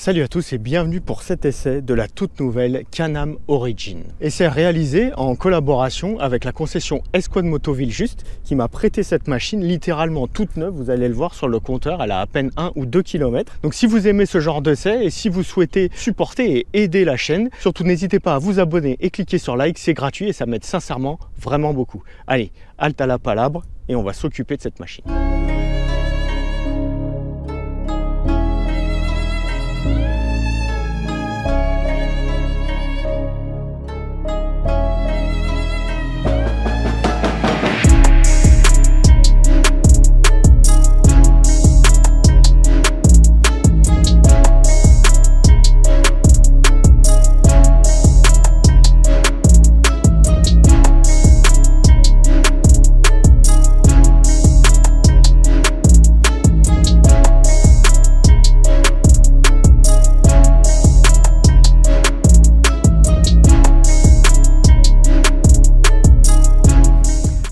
Salut à tous et bienvenue pour cet essai de la toute nouvelle Can-Am Origin. Essai réalisé en collaboration avec la concession Escouade Moto Villejuste qui m'a prêté cette machine littéralement toute neuve. Vous allez le voir sur le compteur, elle a à peine 1 ou 2 km. Donc si vous aimez ce genre d'essai et si vous souhaitez supporter et aider la chaîne, surtout n'hésitez pas à vous abonner et cliquer sur like, c'est gratuit et ça m'aide sincèrement vraiment beaucoup. Allez, halte à la palabre et on va s'occuper de cette machine.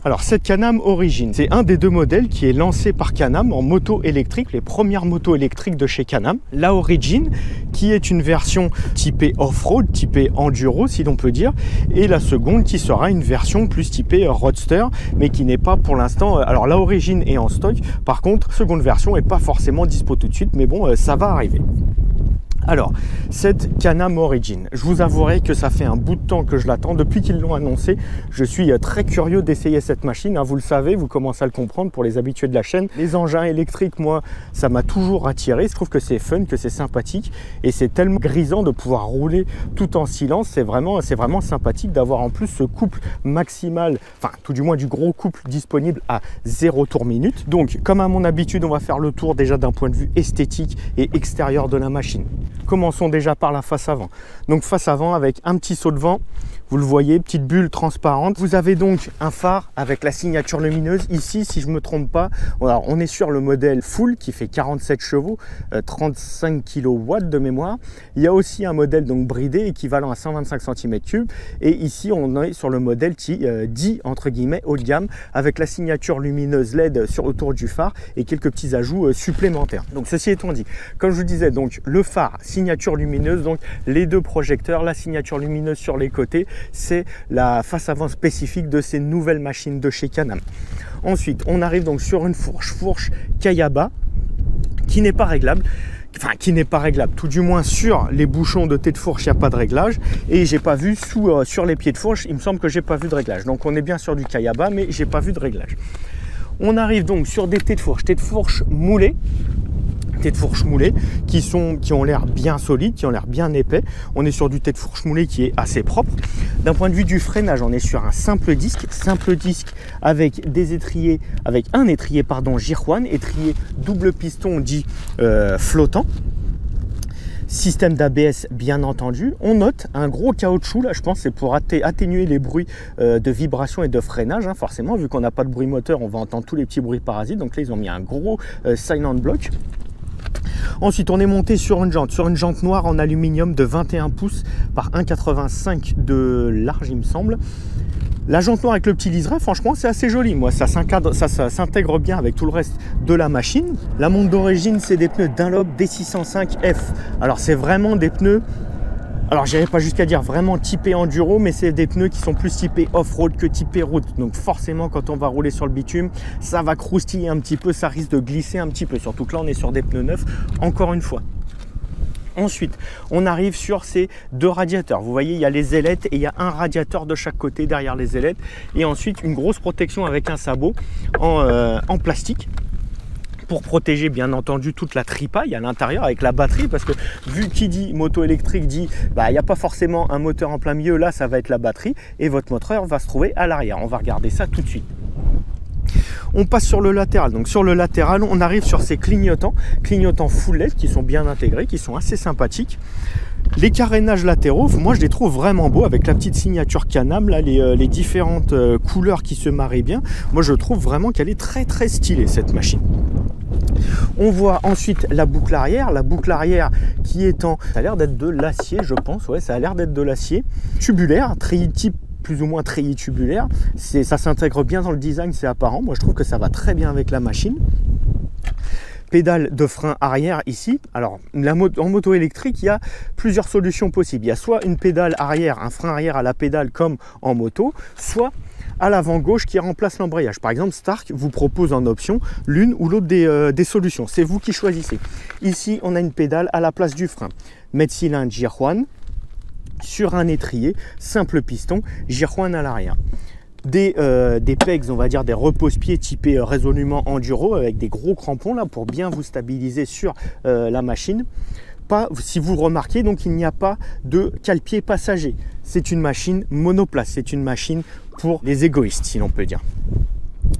Alors cette Can-Am Origin, c'est un des deux modèles qui est lancé par Can-Am en moto électrique, les premières motos électriques de chez Can-Am. La Origin qui est une version typée off-road, typée enduro si l'on peut dire, et la seconde qui sera une version plus typée roadster, mais qui n'est pas pour l'instant, alors la Origin est en stock, par contre seconde version n'est pas forcément dispo tout de suite, mais bon ça va arriver. Alors, cette Can-Am Origin, je vous avouerai que ça fait un bout de temps que je l'attends. Depuis qu'ils l'ont annoncé, je suis très curieux d'essayer cette machine. Vous le savez, vous commencez à le comprendre pour les habitués de la chaîne. Les engins électriques, moi, ça m'a toujours attiré. Je trouve que c'est fun, que c'est sympathique. Et c'est tellement grisant de pouvoir rouler tout en silence. C'est vraiment sympathique d'avoir en plus ce couple maximal, enfin tout du moins du gros couple disponible à 0 tour minute. Donc, comme à mon habitude, on va faire le tour déjà d'un point de vue esthétique et extérieur de la machine. Commençons déjà par la face avant. Donc face avant avec un petit saut de vent, vous le voyez, petite bulle transparente. Vous avez donc un phare avec la signature lumineuse. Ici, si je ne me trompe pas, alors on est sur le modèle full qui fait 47 chevaux, 35 kW de mémoire. Il y a aussi un modèle donc bridé équivalent à 125 cm3. Et ici, on est sur le modèle qui dit entre guillemets haut de gamme avec la signature lumineuse LED autour du phare et quelques petits ajouts supplémentaires. Donc ceci étant dit, comme je vous disais, donc le phare, signature lumineuse, donc les deux projecteurs, la signature lumineuse sur les côtés, c'est la face avant spécifique de ces nouvelles machines de chez Can-Am. Ensuite, on arrive donc sur une fourche Kayaba qui n'est pas réglable. Enfin, qui n'est pas réglable, tout du moins sur les bouchons de tête de fourche, il n'y a pas de réglage. Et j'ai pas vu sur les pieds de fourche, il me semble que j'ai pas vu de réglage. Donc on est bien sur du Kayaba, mais j'ai pas vu de réglage. On arrive donc sur des têtes de fourche moulées. Tête de fourche moulée qui ont l'air bien solides, qui ont l'air bien épais. On est sur du tête de fourche moulée qui est assez propre. D'un point de vue du freinage, on est sur un simple disque avec des étriers, avec un étrier Girwan, étrier double piston dit flottant. Système d'ABS bien entendu. On note un gros caoutchouc là, je pense c'est pour atténuer les bruits de vibration et de freinage. Forcément, vu qu'on n'a pas de bruit moteur, on va entendre tous les petits bruits parasites. Donc là, ils ont mis un gros silent block. Ensuite, on est monté sur une jante noire en aluminium de 21 pouces par 1,85 de large, il me semble. La jante noire avec le petit liseré, franchement, c'est assez joli. Moi, ça s'intègre bien avec tout le reste de la machine. La montre d'origine, c'est des pneus Dunlop D605F. Alors, c'est vraiment des pneus... Alors, j'irai pas jusqu'à dire vraiment typé enduro, mais c'est des pneus qui sont plus typés off-road que typés route. Donc forcément, quand on va rouler sur le bitume, ça va croustiller un petit peu, ça risque de glisser un petit peu. Surtout que là, on est sur des pneus neufs, encore une fois. Ensuite, on arrive sur ces deux radiateurs. Vous voyez, il y a les ailettes et il y a un radiateur de chaque côté derrière les ailettes. Et ensuite, une grosse protection avec un sabot en plastique, pour protéger bien entendu toute la tripaille à l'intérieur avec la batterie, parce que vu qui dit moto électrique dit il n'y a pas forcément un moteur en plein milieu, là ça va être la batterie et votre moteur va se trouver à l'arrière. On va regarder ça tout de suite. On passe sur le latéral. Donc sur le latéral, on arrive sur ces clignotants full LED qui sont bien intégrés, qui sont assez sympathiques. Les carénages latéraux, moi je les trouve vraiment beaux avec la petite signature Can-Am, là, les différentes couleurs qui se marient bien. Moi je trouve vraiment qu'elle est très très stylée cette machine. On voit ensuite la boucle arrière qui est ça a l'air d'être de l'acier je pense, ouais ça a l'air d'être de l'acier. Tubulaire, treillis type plus ou moins treillis tubulaire, ça s'intègre bien dans le design, c'est apparent. Moi je trouve que ça va très bien avec la machine. pédale de frein arrière ici. Alors en moto électrique, il y a plusieurs solutions possibles. Il y a soit une pédale arrière, un frein arrière à la pédale comme en moto, soit à l'avant gauche qui remplace l'embrayage. Par exemple, Stark vous propose en option l'une ou l'autre des solutions. C'est vous qui choisissez. Ici, on a une pédale à la place du frein. Mètre cylindre Girwan sur un étrier, simple piston, Girwan à l'arrière. Des pegs, on va dire des repose-pieds typés résolument enduro avec des gros crampons là pour bien vous stabiliser sur la machine. Si vous le remarquez, donc il n'y a pas de cale-pied passager. C'est une machine monoplace, c'est une machine pour les égoïstes, si l'on peut dire.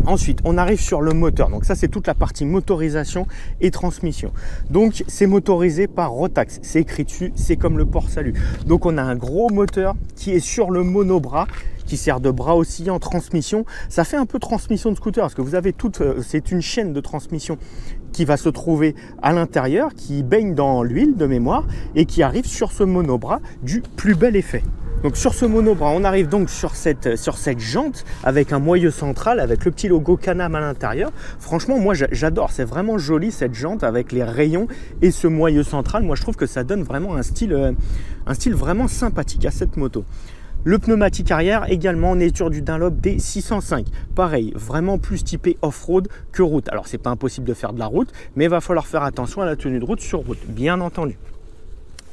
Ensuite, on arrive sur le moteur. Donc ça, c'est toute la partie motorisation et transmission. Donc, c'est motorisé par Rotax. C'est écrit dessus, c'est comme le port salut. Donc, on a un gros moteur qui est sur le monobras, qui sert de bras aussi en transmission. Ça fait un peu transmission de scooter parce que vous avez c'est une chaîne de transmission qui va se trouver à l'intérieur, qui baigne dans l'huile de mémoire et qui arrive sur ce monobras du plus bel effet. Donc sur ce monobras, on arrive donc sur cette jante avec un moyeu central, avec le petit logo Can-Am à l'intérieur. Franchement, moi j'adore, c'est vraiment joli cette jante avec les rayons et ce moyeu central. Moi je trouve que ça donne vraiment un style vraiment sympathique à cette moto. Le pneumatique arrière également, on est sur du Dunlop D605. Pareil, vraiment plus typé off-road que route. Alors c'est pas impossible de faire de la route, mais il va falloir faire attention à la tenue de route sur route, bien entendu.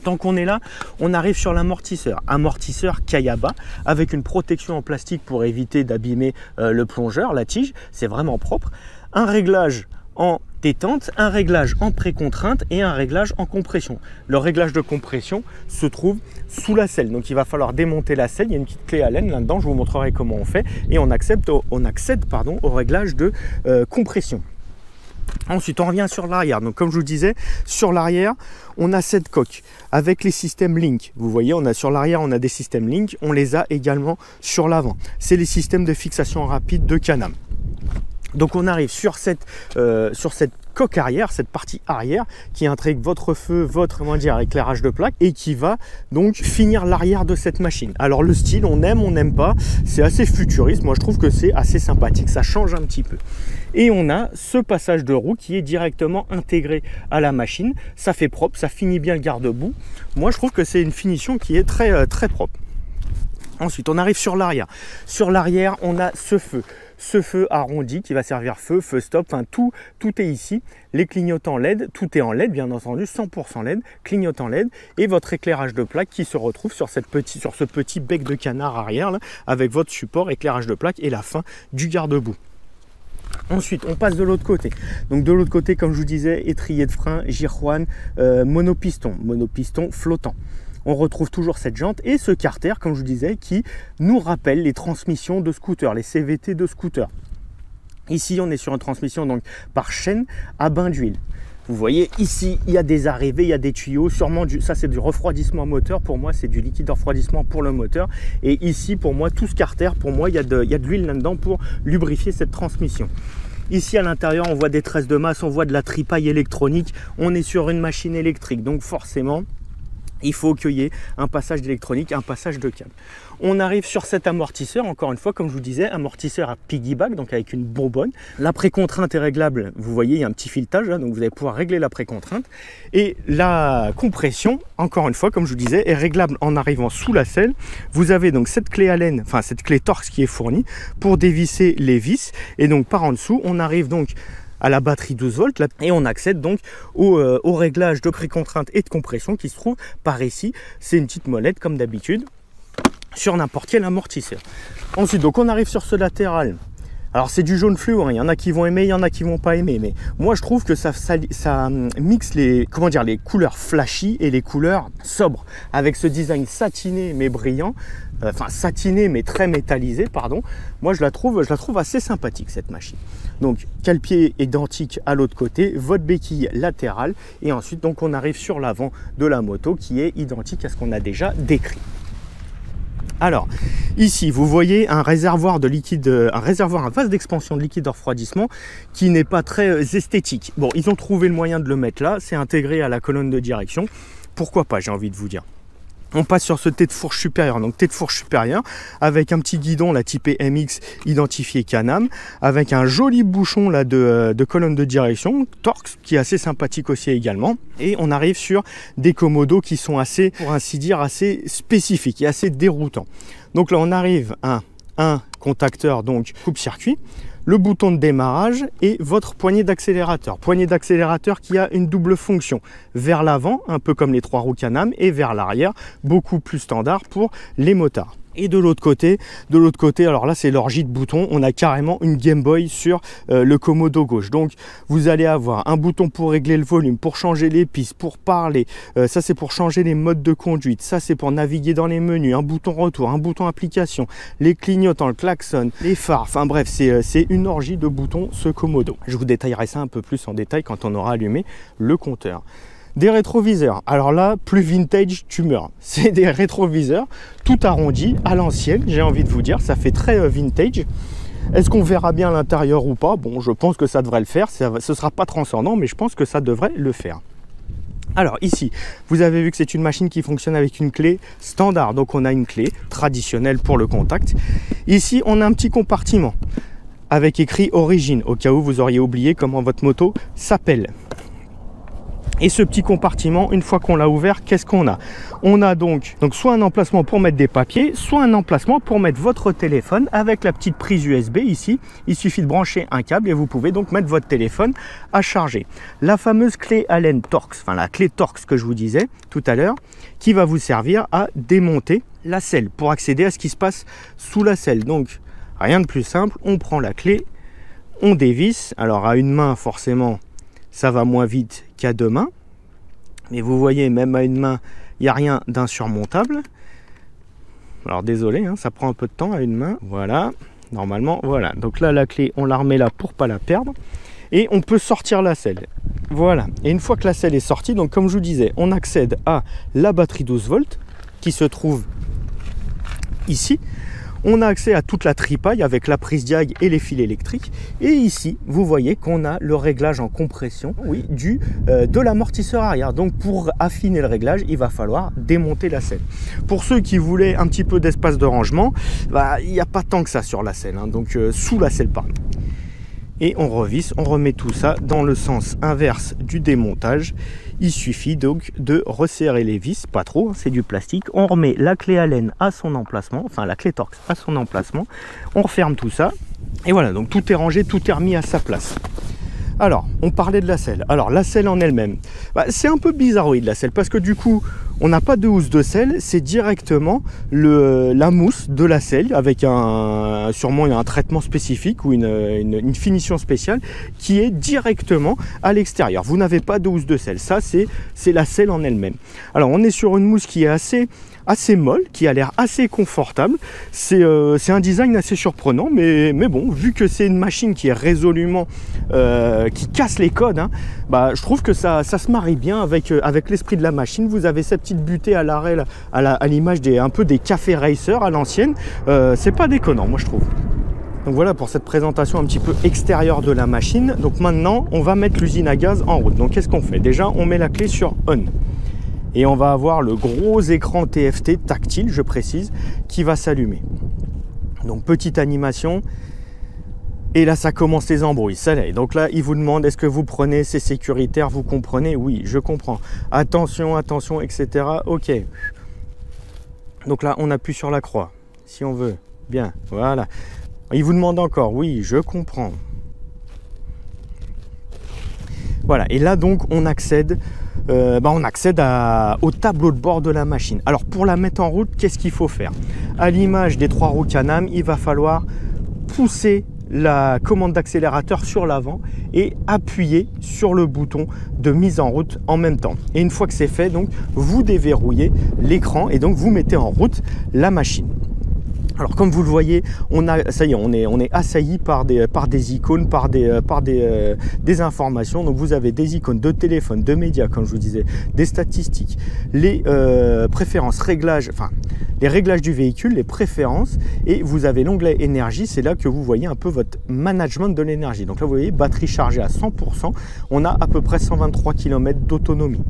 Tant qu'on est là, on arrive sur l'amortisseur. Amortisseur Kayaba avec une protection en plastique pour éviter d'abîmer le plongeur, la tige. C'est vraiment propre. Un réglage en détente, un réglage en précontrainte et un réglage en compression. Le réglage de compression se trouve sous la selle. Donc il va falloir démonter la selle. Il y a une petite clé Allen là-dedans. Je vous montrerai comment on fait. Et on accède au réglage de compression. Ensuite, on revient sur l'arrière. Donc, comme je vous disais, sur l'arrière, on a cette coque avec les systèmes Link. Vous voyez, sur l'arrière, on a des systèmes Link. On les a également sur l'avant. C'est les systèmes de fixation rapide de Can-Am. Donc, on arrive sur cette coque arrière, cette partie arrière qui intègre votre feu, votre éclairage de plaque et qui va donc finir l'arrière de cette machine. Alors le style, on aime, on n'aime pas, c'est assez futuriste, moi je trouve que c'est assez sympathique, ça change un petit peu. Et on a ce passage de roue qui est directement intégré à la machine, ça fait propre, ça finit bien le garde-boue. Moi je trouve que c'est une finition qui est très propre. Ensuite, on arrive sur l'arrière. Sur l'arrière, on a ce feu arrondi qui va servir feu stop, enfin tout est ici. Les clignotants LED, tout est en LED bien entendu, 100% LED, clignotant LED et votre éclairage de plaque qui se retrouve sur ce petit bec de canard arrière là, avec votre support éclairage de plaque et la fin du garde-boue. Ensuite, on passe de l'autre côté. Donc de l'autre côté, comme je vous disais, étrier de frein, Girwan, monopiston flottant. On retrouve toujours cette jante et ce carter, comme je vous disais, qui nous rappelle les transmissions de scooter, les CVT de scooter. Ici, on est sur une transmission donc par chaîne à bain d'huile. Vous voyez, ici, il y a des arrivées, il y a des tuyaux. Sûrement, ça, c'est du refroidissement moteur. Pour moi, c'est du liquide de refroidissement pour le moteur. Et ici, pour moi, tout ce carter, pour moi, il y a de l'huile là-dedans pour lubrifier cette transmission. Ici, à l'intérieur, on voit des tresses de masse, on voit de la tripaille électronique. On est sur une machine électrique. Donc, forcément, il faut qu'il y ait un passage d'électronique, un passage de câble. On arrive sur cet amortisseur, encore une fois, comme je vous disais, amortisseur à piggyback, donc avec une bonbonne. La précontrainte est réglable, vous voyez, il y a un petit filetage, là, donc vous allez pouvoir régler la précontrainte. Et la compression, encore une fois, comme je vous disais, est réglable en arrivant sous la selle. Vous avez donc cette clé Allen, enfin cette clé Torx qui est fournie pour dévisser les vis. Et donc par en dessous, on arrive donc à la batterie 12 volts là, et on accède donc au réglage de précontrainte et de compression qui se trouve par ici. C'est une petite molette comme d'habitude sur n'importe quel amortisseur. Ensuite, donc on arrive sur ce latéral. Alors c'est du jaune fluo, hein. Il y en a qui vont aimer, il y en a qui vont pas aimer, mais moi je trouve que ça mixe les couleurs flashy et les couleurs sobres avec ce design satiné mais brillant, enfin satiné mais très métallisé, pardon. Moi je la trouve assez sympathique cette machine. Donc cale-pied identique à l'autre côté, votre béquille latérale et ensuite donc on arrive sur l'avant de la moto qui est identique à ce qu'on a déjà décrit. Alors, ici, vous voyez un réservoir de liquide, un vase d'expansion de liquide de refroidissement qui n'est pas très esthétique. Bon, ils ont trouvé le moyen de le mettre là, c'est intégré à la colonne de direction. Pourquoi pas, j'ai envie de vous dire. On passe sur ce T de fourche supérieure, donc T de fourche supérieure avec un petit guidon là typé MX identifié Can-Am, avec un joli bouchon là de colonne de direction Torx qui est assez sympathique aussi également. Et on arrive sur des commodos qui sont assez, pour ainsi dire, assez spécifiques et assez déroutants. Donc là on arrive à un contacteur donc coupe-circuit, le bouton de démarrage et votre poignée d'accélérateur. Poignée d'accélérateur qui a une double fonction, vers l'avant, un peu comme les 3 roues Can-Am, et vers l'arrière, beaucoup plus standard pour les motards. Et de l'autre côté, alors là c'est l'orgie de boutons, on a carrément une Game Boy sur le commodo gauche. Donc vous allez avoir un bouton pour régler le volume, pour changer les pistes, pour parler, ça c'est pour changer les modes de conduite, ça c'est pour naviguer dans les menus, un bouton retour, un bouton application, les clignotants, le klaxon, les phares, enfin bref c'est une orgie de boutons ce commodo. Je vous détaillerai ça un peu plus en détail quand on aura allumé le compteur. Des rétroviseurs, alors là, plus vintage, tu meurs. C'est des rétroviseurs tout arrondis, à l'ancienne, j'ai envie de vous dire, ça fait très vintage. Est-ce qu'on verra bien l'intérieur ou pas? Bon, je pense que ça devrait le faire, ce ne sera pas transcendant, mais je pense que ça devrait le faire. Alors ici, vous avez vu que c'est une machine qui fonctionne avec une clé standard, donc on a une clé traditionnelle pour le contact. Ici, on a un petit compartiment avec écrit Origine, au cas où vous auriez oublié comment votre moto s'appelle. Et ce petit compartiment, une fois qu'on l'a ouvert, qu'est-ce qu'on a? On a donc soit un emplacement pour mettre des papiers, soit un emplacement pour mettre votre téléphone avec la petite prise USB ici. Il suffit de brancher un câble et vous pouvez donc mettre votre téléphone à charger. La fameuse clé Allen Torx, enfin la clé Torx que je vous disais tout à l'heure, qui va vous servir à démonter la selle pour accéder à ce qui se passe sous la selle. Donc rien de plus simple, on prend la clé, on dévisse. Alors à une main forcément, ça va moins vite qu'à 2 mains. Mais vous voyez, même à une main, il n'y a rien d'insurmontable. Alors désolé, hein, ça prend un peu de temps à une main. Voilà, normalement, voilà. Donc là, la clé, on la remet là pour ne pas la perdre. Et on peut sortir la selle. Voilà. Et une fois que la selle est sortie, donc comme je vous disais, on accède à la batterie 12 volts qui se trouve ici. On a accès à toute la tripaille avec la prise diag et les fils électriques. Et ici, vous voyez qu'on a le réglage en compression de l'amortisseur arrière. Donc pour affiner le réglage, il va falloir démonter la selle. Pour ceux qui voulaient un petit peu d'espace de rangement, il n'y a pas tant que ça sur la selle, hein, donc sous la selle pardon. Et on revisse, on remet tout ça dans le sens inverse du démontage. Il suffit donc de resserrer les vis, pas trop, hein, c'est du plastique. On remet la clé Allen à son emplacement, enfin la clé Torx à son emplacement. On referme tout ça. Et voilà, donc tout est rangé, tout est remis à sa place. Alors, on parlait de la selle. Alors, la selle en elle-même, c'est un peu bizarroïde la selle, parce que du coup, on n'a pas de housse de selle, c'est directement la mousse de la selle, avec sûrement un traitement spécifique ou une finition spéciale qui est directement à l'extérieur. Vous n'avez pas de housse de selle, ça c'est la selle en elle-même. Alors, on est sur une mousse qui est assez molle, qui a l'air assez confortable. C'est un design assez surprenant, mais bon, vu que c'est une machine qui est résolument qui casse les codes, hein, je trouve que ça se marie bien avec l'esprit de la machine. Vous avez cette petite butée à l'arrêt à l'image un peu des cafés racer à l'ancienne. C'est pas déconnant, moi je trouve. Donc voilà pour cette présentation un petit peu extérieure de la machine. Donc maintenant, on va mettre l'usine à gaz en route. Donc qu'est-ce qu'on fait? Déjà, on met la clé sur On. Et on va avoir le gros écran TFT tactile, je précise, qui va s'allumer. Donc petite animation. Et là, ça commence les embrouilles. Ça l'est. Donc là, il vous demande, est-ce que vous prenez, c'est sécuritaire, vous comprenez? Oui, je comprends. Attention, attention, etc. Ok. Donc là, on appuie sur la croix, si on veut. Bien, voilà. Il vous demande encore, oui, je comprends. Voilà, et là, donc, on accède au tableau de bord de la machine. Alors, pour la mettre en route, qu'est-ce qu'il faut faire? À l'image des 3 roues Can-Am, il va falloir pousser la commande d'accélérateur sur l'avant et appuyer sur le bouton de mise en route en même temps. Et une fois que c'est fait, donc vous déverrouillez l'écran et donc vous mettez en route la machine. Alors comme vous le voyez, ça y est, on est assailli par des icônes, par des informations. Donc vous avez des icônes de téléphone, de médias, comme je vous disais, des statistiques, les préférences, réglages, enfin les réglages du véhicule, les préférences, et vous avez l'onglet énergie. C'est là que vous voyez un peu votre management de l'énergie. Donc là vous voyez, batterie chargée à 100%, on a à peu près 123 km d'autonomie.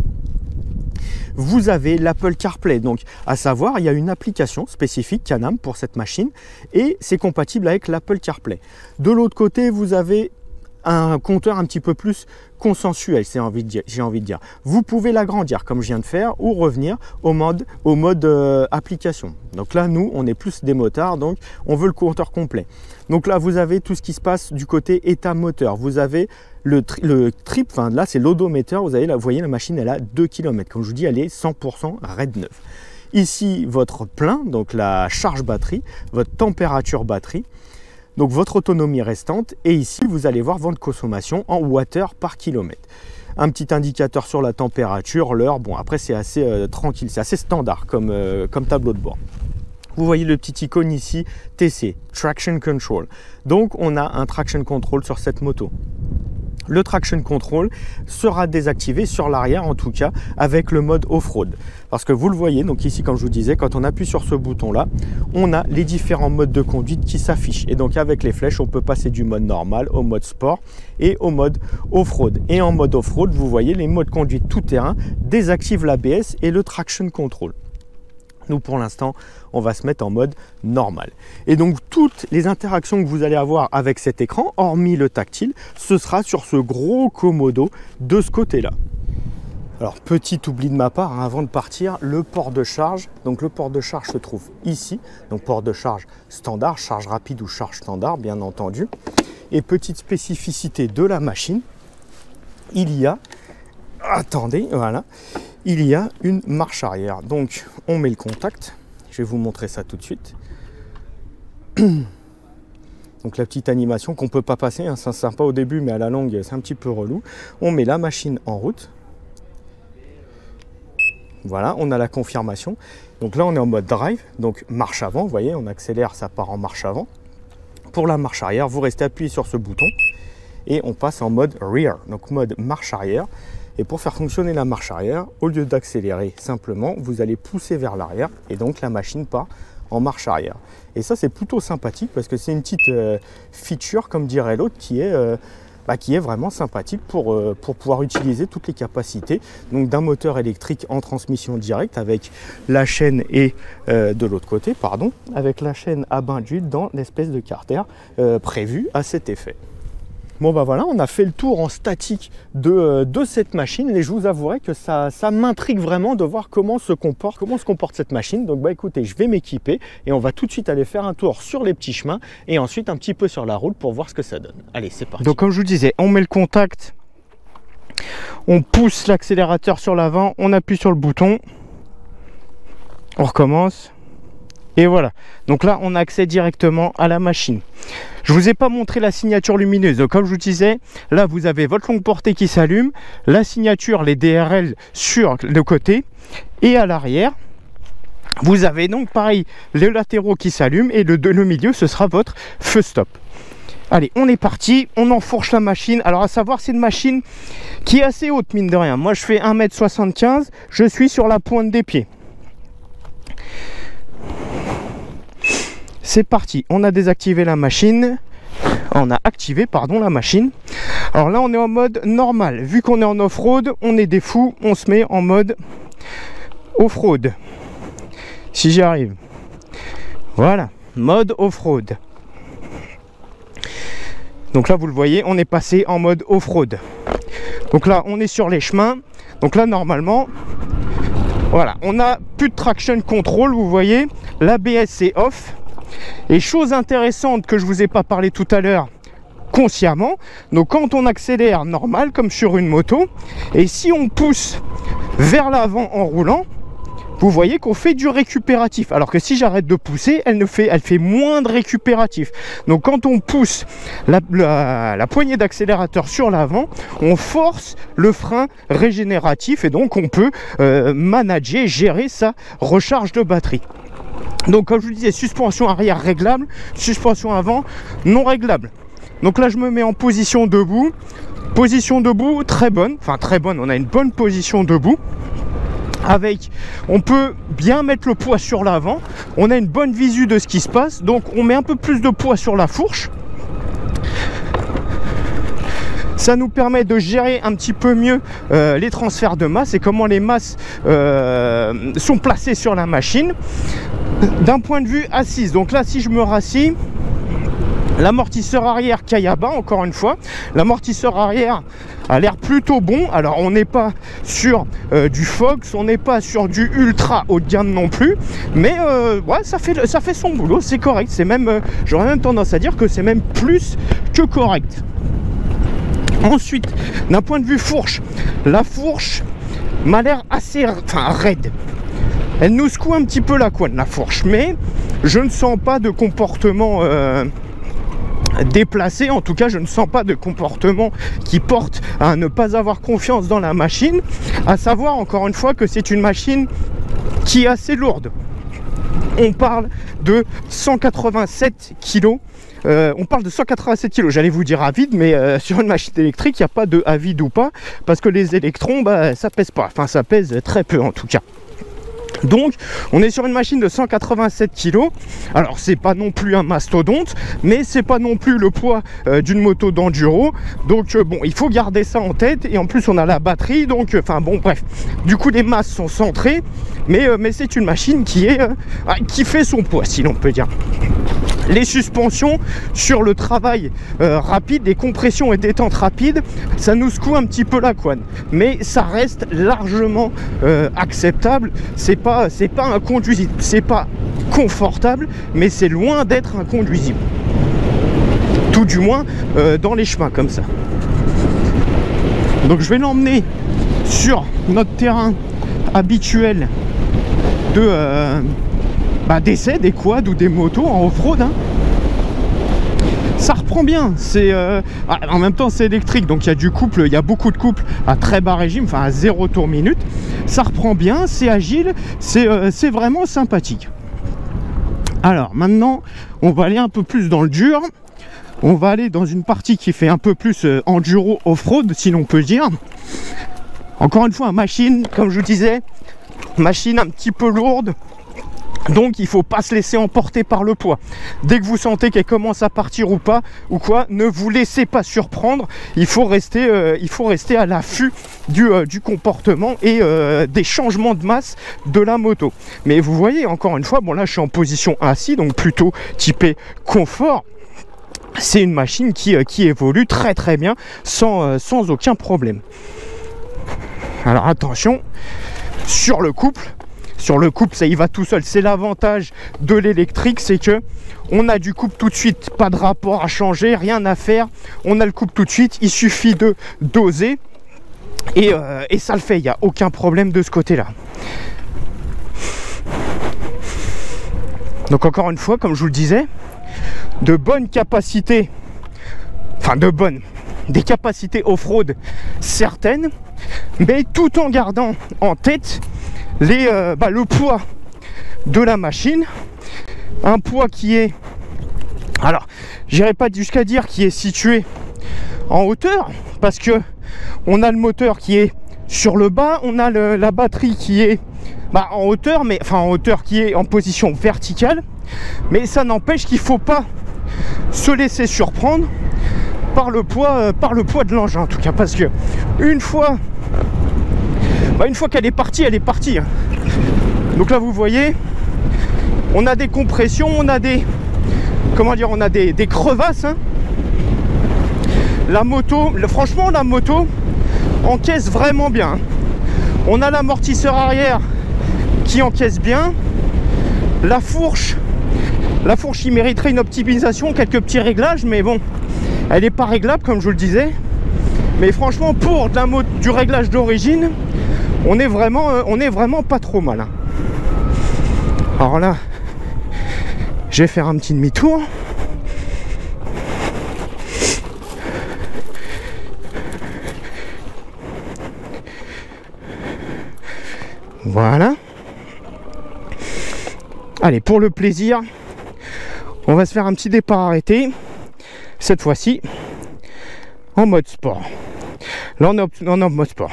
vous avez l'Apple CarPlay. Donc, à savoir, il y a une application spécifique Can-Am pour cette machine et c'est compatible avec l'Apple CarPlay. De l'autre côté, vous avez un compteur un petit peu plus consensuel, j'ai envie de dire. Vous pouvez l'agrandir comme je viens de faire ou revenir au mode application. Donc là, nous, on est plus des motards, donc on veut le compteur complet. Donc là, vous avez tout ce qui se passe du côté état moteur. Vous avez le trip, enfin là, c'est l'odomètre. Vous voyez, la machine, elle a 2 km. Comme je vous dis, elle est 100% raid neuf. Ici, votre plein, donc la charge batterie, votre température batterie. Donc votre autonomie restante et ici vous allez voir votre consommation en watts par kilomètre. Un petit indicateur sur la température, l'heure, bon après c'est assez tranquille, c'est assez standard comme tableau de bord. Vous voyez le petit icône ici, TC, Traction Control. Donc on a un Traction Control sur cette moto. Le Traction Control sera désactivé sur l'arrière en tout cas avec le mode off-road. Parce que vous le voyez, donc ici comme je vous disais, quand on appuie sur ce bouton là, on a les différents modes de conduite qui s'affichent. Et donc avec les flèches, on peut passer du mode normal au mode sport et au mode off-road. Et en mode off-road, vous voyez les modes conduite tout terrain désactivent l'ABS et le Traction Control. Nous, pour l'instant, on va se mettre en mode normal. Et donc, toutes les interactions que vous allez avoir avec cet écran, hormis le tactile, ce sera sur ce gros Komodo de ce côté-là. Alors, petit oubli de ma part, hein, avant de partir, le port de charge. Donc, le port de charge se trouve ici. Donc, port de charge standard, charge rapide ou charge standard, bien entendu. Et petite spécificité de la machine, il y a... Attendez, voilà. Il y a une marche arrière. Donc, on met le contact. Je vais vous montrer ça tout de suite. Donc, la petite animation qu'on ne peut pas passer. Hein, c'est sympa au début, mais à la longue, c'est un petit peu relou. On met la machine en route. Voilà, on a la confirmation. Donc là, on est en mode drive. Donc, marche avant. Vous voyez, on accélère, ça part en marche avant. Pour la marche arrière, vous restez appuyé sur ce bouton. Et on passe en mode rear. Donc, mode marche arrière. Et pour faire fonctionner la marche arrière, au lieu d'accélérer simplement, vous allez pousser vers l'arrière et donc la machine part en marche arrière. Et ça, c'est plutôt sympathique parce que c'est une petite feature, comme dirait l'autre, qui est vraiment sympathique pour pouvoir utiliser toutes les capacités d'un moteur électrique en transmission directe avec la chaîne et de l'autre côté, pardon, avec la chaîne à bain d'huile dans l'espèce de carter prévu à cet effet. Bon bah voilà, on a fait le tour en statique de cette machine et je vous avouerai que ça m'intrigue vraiment de voir comment se comporte cette machine. Donc bah écoutez, je vais m'équiper et on va tout de suite aller faire un tour sur les petits chemins et ensuite un petit peu sur la route pour voir ce que ça donne. Allez, c'est parti. Donc comme je vous disais, on met le contact, on pousse l'accélérateur sur l'avant, on appuie sur le bouton, on recommence. Et voilà, donc là on a accès directement à la machine. Je ne vous ai pas montré la signature lumineuse, donc comme je vous disais, là vous avez votre longue portée qui s'allume, la signature, les DRL sur le côté et à l'arrière. Vous avez donc pareil les latéraux qui s'allument et le milieu ce sera votre feu stop. Allez, on est parti, on enfourche la machine. Alors à savoir, c'est une machine qui est assez haute mine de rien. Moi je fais 1,75 m, je suis sur la pointe des pieds. C'est parti, on a désactivé la machine, on a activé pardon la machine. Alors là on est en mode normal, vu qu'on est en off-road, on est des fous, on se met en mode off-road. Si j'y arrive. Voilà, mode off-road. Donc là vous le voyez, on est passé en mode off-road. Donc là on est sur les chemins, donc là normalement, voilà, on n'a plus de traction control, vous voyez, l'ABS c'est off. Et chose intéressante que je vous ai pas parlé tout à l'heure, consciemment, donc quand on accélère normal comme sur une moto, et si on pousse vers l'avant en roulant, vous voyez qu'on fait du récupératif, alors que si j'arrête de pousser, elle fait moins de récupératif. Donc quand on pousse la poignée d'accélérateur sur l'avant, on force le frein régénératif et donc on peut manager, gérer sa recharge de batterie. Donc comme je vous disais, suspension arrière réglable, suspension avant non réglable. Donc là je me mets en position debout très bonne, enfin très bonne, on a une bonne position debout. Avec, on peut bien mettre le poids sur l'avant, on a une bonne visu de ce qui se passe, donc on met un peu plus de poids sur la fourche. Ça nous permet de gérer un petit peu mieux les transferts de masse et comment les masses sont placées sur la machine d'un point de vue assise. Donc là, si je me rassis, l'amortisseur arrière caille à bas, encore une fois. L'amortisseur arrière a l'air plutôt bon. Alors on n'est pas sur du Fox, on n'est pas sur du ultra haut de gamme non plus, mais ouais, ça fait son boulot, c'est correct. C'est même, j'aurais même tendance à dire que c'est même plus que correct. Ensuite, d'un point de vue fourche, la fourche m'a l'air assez raide. Elle nous secoue un petit peu la couenne, la fourche, mais je ne sens pas de comportement déplacé. En tout cas, je ne sens pas de comportement qui porte à ne pas avoir confiance dans la machine, à savoir encore une fois que c'est une machine qui est assez lourde. On parle de 187 kg. On parle de 187 kg, j'allais vous dire à vide, mais sur une machine électrique, il n'y a pas de à vide ou pas, parce que les électrons, bah, ça pèse pas, enfin ça pèse très peu en tout cas. Donc on est sur une machine de 187 kg. Alors c'est pas non plus un mastodonte, mais c'est pas non plus le poids d'une moto d'enduro. Donc bon, il faut garder ça en tête. Et en plus on a la batterie, donc enfin bon bref. Du coup les masses sont centrées, mais c'est une machine qui fait son poids, si l'on peut dire. Les suspensions sur le travail rapide, des compressions et détentes rapides, ça nous secoue un petit peu la couenne, mais ça reste largement acceptable. C'est pas inconduisible, c'est pas confortable, mais c'est loin d'être inconduisible, tout du moins dans les chemins comme ça. Donc je vais l'emmener sur notre terrain habituel de d'essai, des quads ou des motos en off-road, hein. Ça reprend bien, c'est en même temps c'est électrique, donc il y a du couple, il y a beaucoup de couples à très bas régime, enfin à 0 tour minute. Ça reprend bien, c'est agile, c'est vraiment sympathique. Alors maintenant on va aller un peu plus dans le dur. On va aller dans une partie qui fait un peu plus enduro off-road, si l'on peut dire. Encore une fois, machine, comme je vous disais, machine un petit peu lourde. Donc il ne faut pas se laisser emporter par le poids. Dès que vous sentez qu'elle commence à partir ou pas, ou quoi, ne vous laissez pas surprendre. Il faut rester à l'affût du comportement et des changements de masse de la moto. Mais vous voyez, encore une fois, bon là je suis en position assis, donc plutôt typé confort. C'est une machine qui évolue très très bien, sans aucun problème. Alors attention, sur le couple, ça y va tout seul. C'est l'avantage de l'électrique, c'est que on a du couple tout de suite, pas de rapport à changer, rien à faire. On a le couple tout de suite, il suffit de doser et ça le fait. Il n'y a aucun problème de ce côté-là. Donc encore une fois, comme je vous le disais, de bonnes capacités, des capacités off-road certaines, mais tout en gardant en tête le poids de la machine, un poids qui est, alors j'irai pas jusqu'à dire qui est situé en hauteur, parce que on a le moteur qui est sur le bas, on a la batterie qui est en hauteur, mais enfin en hauteur qui est en position verticale, mais ça n'empêche qu'il faut pas se laisser surprendre par le poids de l'engin, en tout cas, parce que une fois qu'elle est partie, elle est partie, hein. Donc là vous voyez, on a des compressions, on a des crevasses, hein. La moto, franchement la moto encaisse vraiment bien. On a l'amortisseur arrière qui encaisse bien. La fourche il mériterait une optimisation, quelques petits réglages, mais bon, elle n'est pas réglable comme je vous le disais. Mais franchement, pour du réglage d'origine, on est vraiment pas trop mal, hein. Alors là, je vais faire un petit demi-tour. Voilà. Allez, pour le plaisir, on va se faire un petit départ arrêté. Cette fois-ci, en mode sport. Là, on est en mode sport.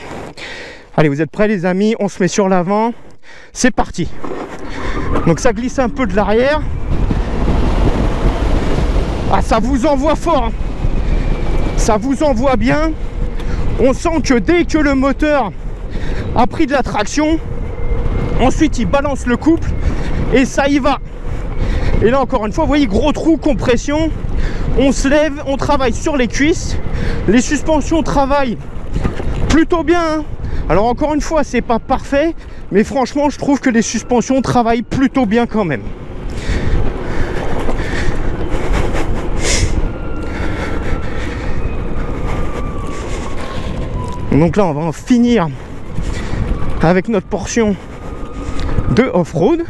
Allez, vous êtes prêts les amis? On se met sur l'avant. C'est parti. Donc ça glisse un peu de l'arrière. Ah, ça vous envoie fort, hein. Ça vous envoie bien. On sent que dès que le moteur a pris de la traction, ensuite il balance le couple et ça y va. Et là encore une fois, vous voyez, gros trou, compression. On se lève, on travaille sur les cuisses. Les suspensions travaillent plutôt bien, hein. Alors encore une fois, c'est pas parfait, mais franchement, je trouve que les suspensions travaillent plutôt bien quand même. Donc là, on va en finir avec notre portion de off-road.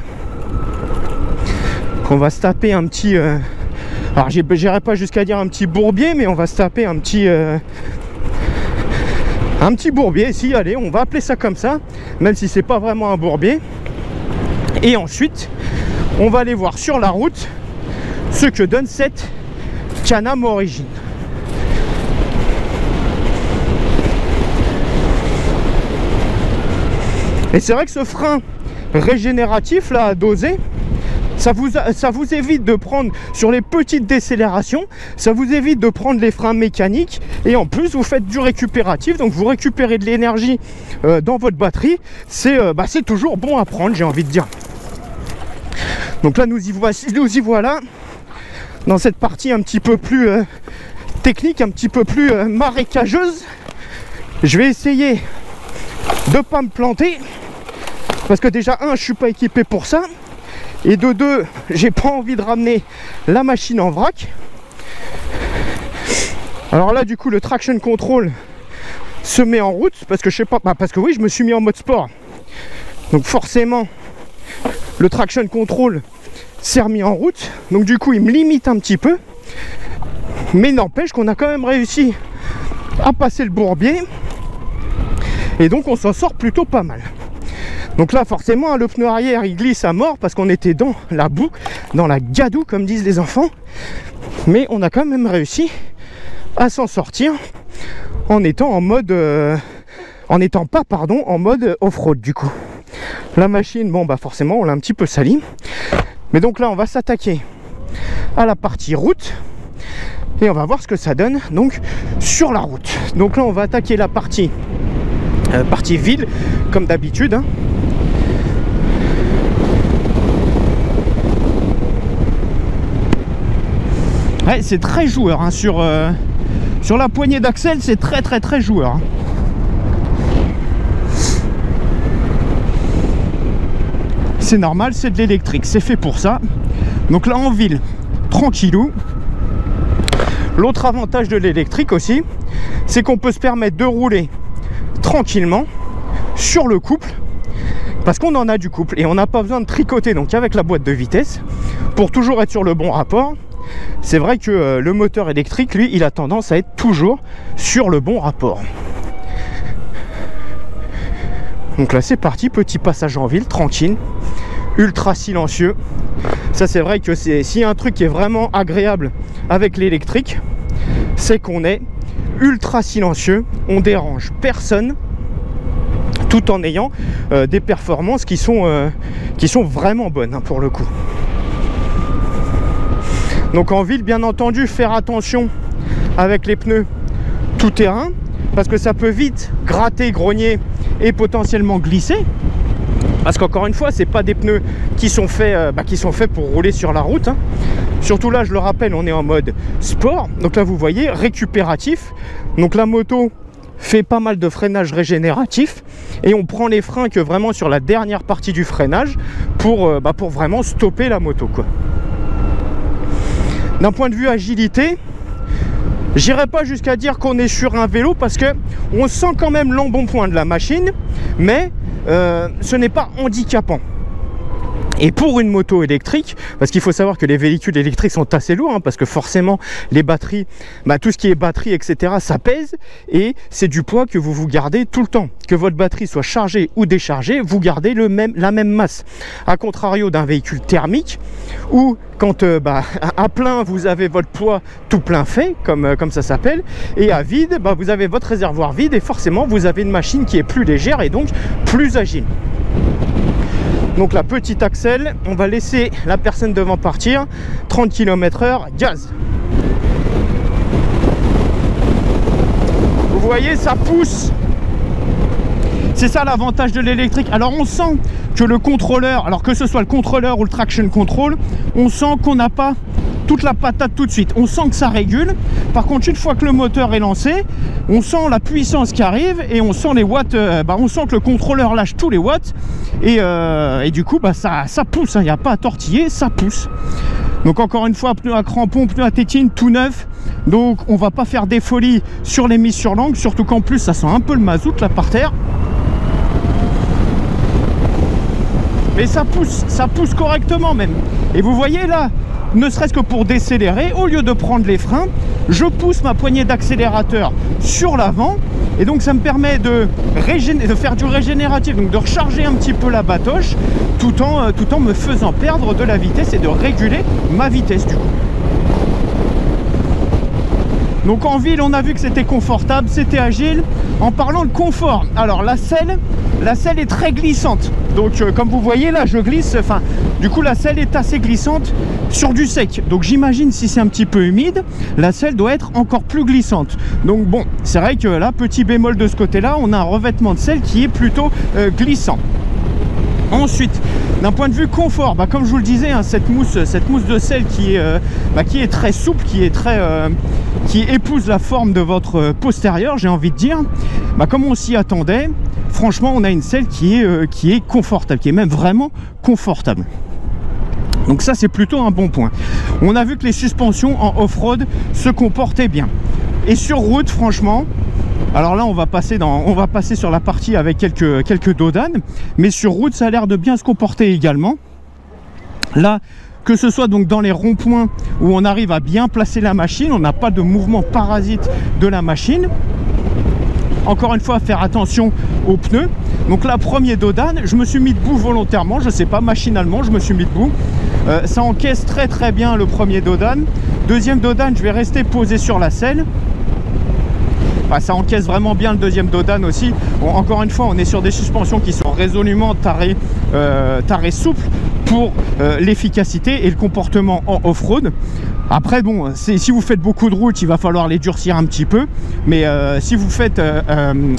On va se taper un petit... alors, j'irai pas jusqu'à dire un petit bourbier, mais on va se taper un petit bourbier. Si, allez, on va appeler ça comme ça, même si c'est pas vraiment un bourbier. Et ensuite, on va aller voir sur la route ce que donne cette Can-Am Origin. Et c'est vrai que ce frein régénératif là à doser, ça vous évite de prendre sur les petites décélérations, ça vous évite de prendre les freins mécaniques, et en plus vous faites du récupératif, donc vous récupérez de l'énergie dans votre batterie. C'est toujours bon à prendre, j'ai envie de dire. Donc là nous y voilà dans cette partie un petit peu plus technique, un petit peu plus marécageuse. Je vais essayer de pas me planter, parce que déjà je suis pas équipé pour ça, et de deux, j'ai pas envie de ramener la machine en vrac. Alors là du coup le traction control se met en route, parce que je sais pas, parce que oui, je me suis mis en mode sport, donc forcément le traction control s'est remis en route, donc du coup il me limite un petit peu, mais n'empêche qu'on a quand même réussi à passer le bourbier, et donc on s'en sort plutôt pas mal. Donc là forcément le pneu arrière il glisse à mort parce qu'on était dans la boue, dans la gadoue comme disent les enfants, mais on a quand même réussi à s'en sortir en étant en mode en mode off-road. Du coup la machine, bon bah forcément on l'a un petit peu salie, mais donc là on va s'attaquer à la partie route et on va voir ce que ça donne donc sur la route. Donc là on va attaquer la partie ville comme d'habitude, hein. Ouais, c'est très joueur, hein, sur la poignée d'axel, c'est très joueur, hein. C'est normal, c'est de l'électrique, c'est fait pour ça. Donc là en ville, tranquillou. L'autre avantage de l'électrique aussi, c'est qu'on peut se permettre de rouler tranquillement sur le couple, parce qu'on en a du couple et on n'a pas besoin de tricoter donc avec la boîte de vitesse pour toujours être sur le bon rapport. C'est vrai que le moteur électrique, lui, il a tendance à être toujours sur le bon rapport. Donc là c'est parti, petit passage en ville, tranquille, ultra silencieux. Ça c'est vrai que s'il y a un truc qui est vraiment agréable avec l'électrique, c'est qu'on est ultra silencieux, on dérange personne, tout en ayant des performances qui sont vraiment bonnes, hein, pour le coup. Donc en ville, bien entendu, faire attention avec les pneus tout terrain, parce que ça peut vite gratter, grogner et potentiellement glisser. Parce qu'encore une fois, c'est pas des pneus qui sont faits pour rouler sur la route, hein. Surtout là, je le rappelle, on est en mode sport. Donc là, vous voyez, récupératif. Donc la moto fait pas mal de freinage régénératif et on prend les freins que vraiment sur la dernière partie du freinage pour vraiment stopper la moto, quoi. D'un point de vue agilité, j'irai pas jusqu'à dire qu'on est sur un vélo, parce que on sent quand même l'embonpoint de la machine, mais ce n'est pas handicapant. Et pour une moto électrique, parce qu'il faut savoir que les véhicules électriques sont assez lourds, hein, parce que forcément les batteries, tout ce qui est batterie, etc., ça pèse, et c'est du poids que vous gardez tout le temps. Que votre batterie soit chargée ou déchargée, vous gardez la même masse. A contrario d'un véhicule thermique, où quand à plein vous avez votre poids tout plein fait, comme ça s'appelle, et à vide, vous avez votre réservoir vide, et forcément vous avez une machine qui est plus légère et donc plus agile. Donc la petite axelle, on va laisser la personne devant partir, 30 km/h, gaz. voyez, ça pousse. C'est ça l'avantage de l'électrique. Alors on sent que le contrôleur, alors que ce soit le contrôleur ou le traction control, on sent qu'on n'a pas toute la patate tout de suite. On sent que ça régule. Par contre, une fois que le moteur est lancé, on sent la puissance qui arrive et on sent les watts. On sent que le contrôleur lâche tous les watts et du coup, ça pousse. Il n'y a pas à tortiller, ça pousse. Donc encore une fois, pneu à crampon, pneu à tétine, tout neuf. Donc on va pas faire des folies sur les mises sur l'angle, surtout qu'en plus ça sent un peu le mazout là par terre. Mais ça pousse correctement même. Et vous voyez là, ne serait-ce que pour décélérer, au lieu de prendre les freins, je pousse ma poignée d'accélérateur sur l'avant. Et donc ça me permet de faire du régénératif, donc de recharger un petit peu la batoche, tout en me faisant perdre de la vitesse et de réguler ma vitesse du coup. Donc en ville, on a vu que c'était confortable, c'était agile. En parlant de confort, alors la selle est très glissante. Donc comme vous voyez là, je glisse, du coup la selle est assez glissante sur du sec. Donc j'imagine si c'est un petit peu humide, la selle doit être encore plus glissante. Donc bon, c'est vrai que là, petit bémol de ce côté-là, on a un revêtement de selle qui est plutôt glissant. Ensuite, d'un point de vue confort, comme je vous le disais, hein, cette mousse de selle qui est très souple, qui épouse la forme de votre postérieur, j'ai envie de dire, comme on s'y attendait, franchement, on a une selle qui est confortable, qui est même vraiment confortable. Donc ça, c'est plutôt un bon point. On a vu que les suspensions en off-road se comportaient bien. Et sur route, franchement, alors là, on va passer sur la partie avec quelques dodanes, mais sur route, ça a l'air de bien se comporter également. Là, que ce soit donc dans les ronds-points où on arrive à bien placer la machine, on n'a pas de mouvement parasite de la machine. Encore une fois, faire attention aux pneus. Donc là, premier dodane, je me suis mis debout volontairement, je sais pas, machinalement, je me suis mis debout. Ça encaisse très très bien le premier dodane. Deuxième dodane, je vais rester posé sur la selle. Ça encaisse vraiment bien le deuxième dodane aussi. Bon, encore une fois, on est sur des suspensions qui sont résolument tarées souples pour l'efficacité et le comportement en off-road. Après, bon, si vous faites beaucoup de route, il va falloir les durcir un petit peu. Mais si vous faites,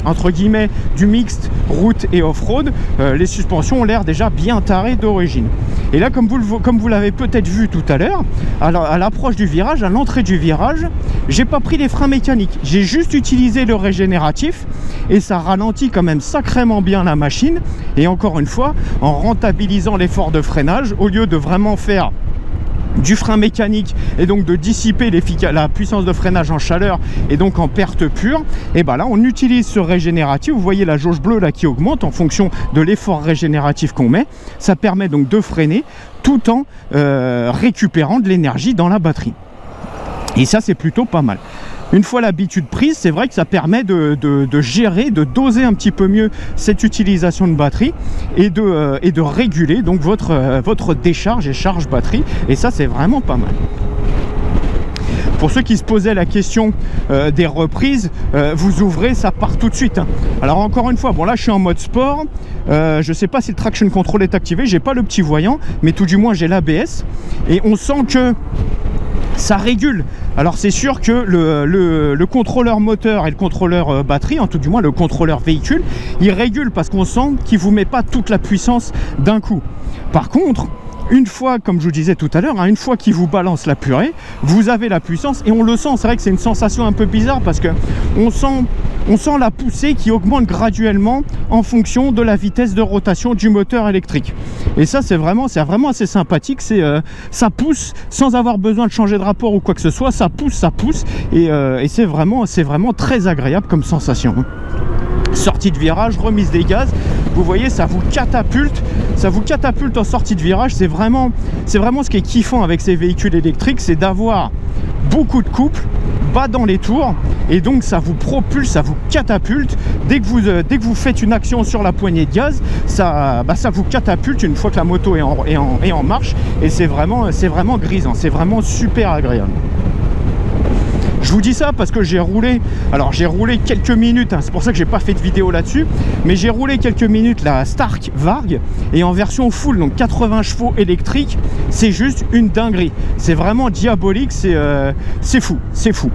entre guillemets, du mixte route et off-road, les suspensions ont l'air déjà bien tarées d'origine. Et là, comme vous l'avez peut-être vu tout à l'heure, à l'approche du virage, à l'entrée du virage, j'ai pas pris les freins mécaniques. J'ai juste utilisé le régénératif et ça ralentit quand même sacrément bien la machine. Et encore une fois, en rentabilisant l'effort de freinage, au lieu de vraiment faire du frein mécanique et donc de dissiper la puissance de freinage en chaleur et donc en perte pure, et là on utilise ce régénératif. Vous voyez la jauge bleue là qui augmente en fonction de l'effort régénératif qu'on met. Ça permet donc de freiner tout en récupérant de l'énergie dans la batterie, et ça c'est plutôt pas mal. Une fois l'habitude prise, c'est vrai que ça permet de gérer, de doser un petit peu mieux cette utilisation de batterie et de réguler donc votre décharge et charge batterie, et ça c'est vraiment pas mal. Pour ceux qui se posaient la question des reprises, vous ouvrez, ça part tout de suite, hein. Alors encore une fois, bon là je suis en mode sport, je sais pas si le traction control est activé, j'ai pas le petit voyant, mais tout du moins j'ai l'ABS et on sent que ça régule. Alors c'est sûr que le contrôleur moteur et le contrôleur batterie, en tout du moins le contrôleur véhicule, il régule parce qu'on sent qu'il ne vous met pas toute la puissance d'un coup. Par contre, une fois, comme je vous disais tout à l'heure, hein, une fois qu'il vous balance la purée, vous avez la puissance et on le sent. C'est vrai que c'est une sensation un peu bizarre parce que on sent la poussée qui augmente graduellement en fonction de la vitesse de rotation du moteur électrique. Et ça, c'est vraiment assez sympathique. Ça pousse sans avoir besoin de changer de rapport ou quoi que ce soit. Ça pousse et c'est vraiment très agréable comme sensation. Sortie de virage, remise des gaz, vous voyez, ça vous catapulte en sortie de virage. C'est vraiment ce qui est kiffant avec ces véhicules électriques, c'est d'avoir beaucoup de couple bas dans les tours, et donc ça vous propulse, ça vous catapulte. Dès que vous faites une action sur la poignée de gaz, ça vous catapulte une fois que la moto est en marche, et c'est vraiment grisant, c'est vraiment super agréable. Je vous dis ça parce que j'ai roulé quelques minutes, hein, c'est pour ça que j'ai pas fait de vidéo là-dessus, mais j'ai roulé quelques minutes la Stark Varg et en version full, donc 80 chevaux électrique, c'est juste une dinguerie. C'est vraiment diabolique, c'est fou, c'est fou.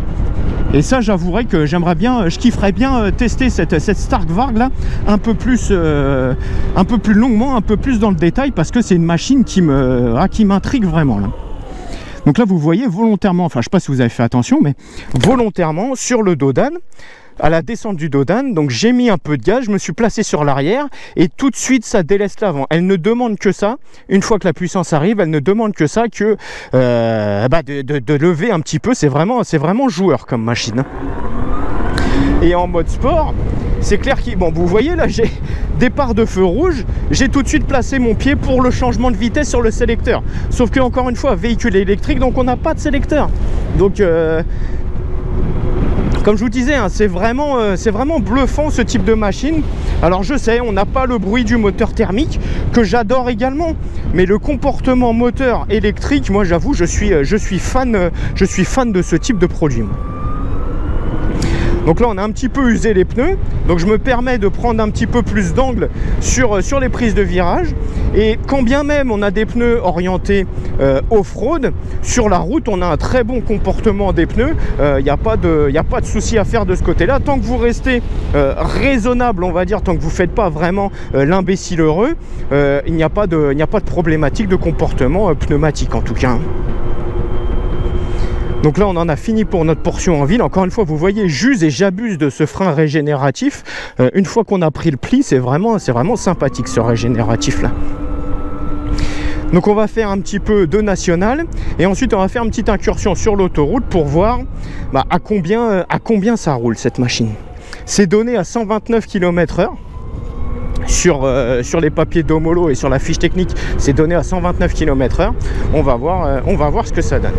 Et ça, j'avouerais que j'aimerais bien, je kifferais bien tester cette Stark Varg là un peu plus longuement, un peu plus dans le détail, parce que c'est une machine qui m'intrigue vraiment là. Donc là, vous voyez volontairement, enfin je sais pas si vous avez fait attention, mais volontairement sur le dos d'âne, à la descente du dos d'âne, donc j'ai mis un peu de gaz, je me suis placé sur l'arrière et tout de suite ça délaisse l'avant. Elle ne demande que ça, une fois que la puissance arrive, elle ne demande que ça, que de lever un petit peu. C'est vraiment joueur comme machine. Et en mode sport, c'est clair qu'il... Bon, vous voyez là, j'ai départ de feu rouge, j'ai tout de suite placé mon pied pour le changement de vitesse sur le sélecteur. Sauf que encore une fois, véhicule électrique, donc on n'a pas de sélecteur. Donc comme je vous disais, hein, c'est vraiment bluffant ce type de machine. Alors je sais, on n'a pas le bruit du moteur thermique, que j'adore également, mais le comportement moteur électrique, moi j'avoue, je suis fan de ce type de produit. Donc là on a un petit peu usé les pneus, donc je me permets de prendre un petit peu plus d'angle sur les prises de virage. Et quand bien même on a des pneus orientés off-road, sur la route on a un très bon comportement des pneus. Il n'y a pas de souci à faire de ce côté là, tant que vous restez raisonnable, on va dire, tant que vous ne faites pas vraiment l'imbécile heureux, il n'y a pas de problématique de comportement pneumatique en tout cas. Donc là on en a fini pour notre portion en ville. Encore une fois, vous voyez, j'use et j'abuse de ce frein régénératif. Une fois qu'on a pris le pli, c'est vraiment sympathique ce régénératif là. Donc on va faire un petit peu de national et ensuite on va faire une petite incursion sur l'autoroute pour voir à combien ça roule cette machine. C'est donné à 129 km/h. Sur les papiers d'homolo et sur la fiche technique, c'est donné à 129 km/h. On va voir ce que ça donne.